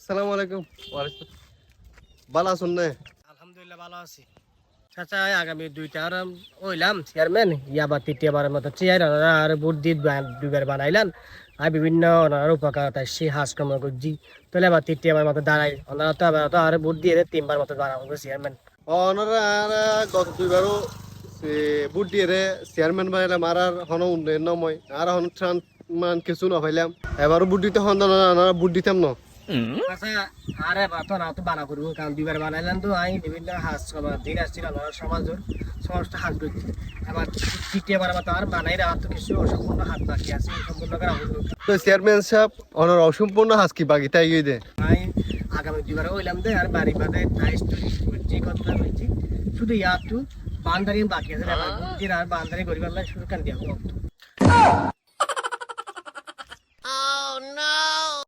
আসসালামু আলাইকুম। ভালো আছেন না? আলহামদুলিল্লাহ ভালো আছি। চাচা আগামী 2টা হইলাম চেয়ারম্যান ইয়াবার 3টিবারের মতো চেয়ার আর ভোট দিয়ে দুবার বানাইলাম আর বিভিন্ন ওনার উপকার সে হাজ কাম করছি তাহলে আবার 3টিবার মতো দাঁড়াই ওনারা তো আবার তো আর ভোট দিয়ে 3বার মতো বানাবো চেয়ারম্যান। ওনারা গত দুইবারও বুট দিয়ে চেয়ারম্যান বানাইলাম আর হন উন্নয়ন নময় আর হন ত্রাণ মান কিছু না পাইলাম। এবারও বুট দিতে হন না বুট দিতাম না। চাচা আর এবার তো না তো বানা করবো কারণ 2বার বানাইলাম তো আমি বিভিন্ন হাজ দিন আসছিল ওনারা সমাজের সমস্ত হাজ করছি আবার 3টিবার মতো আর বানাই আর তো কিছু অসম্পূর্ণ হাত বাকি আছে সম্পূর্ণ করা হলো। তো চেয়ারম্যান সাহেব ওনার অসম্পূর্ণ হাসকি বাকি তাই গিয়ে দে আমি আগামী 2বার হইলাম দে আর বাড়ি বাদে টাইস করছি কথা বলছি শুধু ইয়ার তো বান্দারি বাকি আছে আর বান্দারি করিবার শুরু কান দিয়া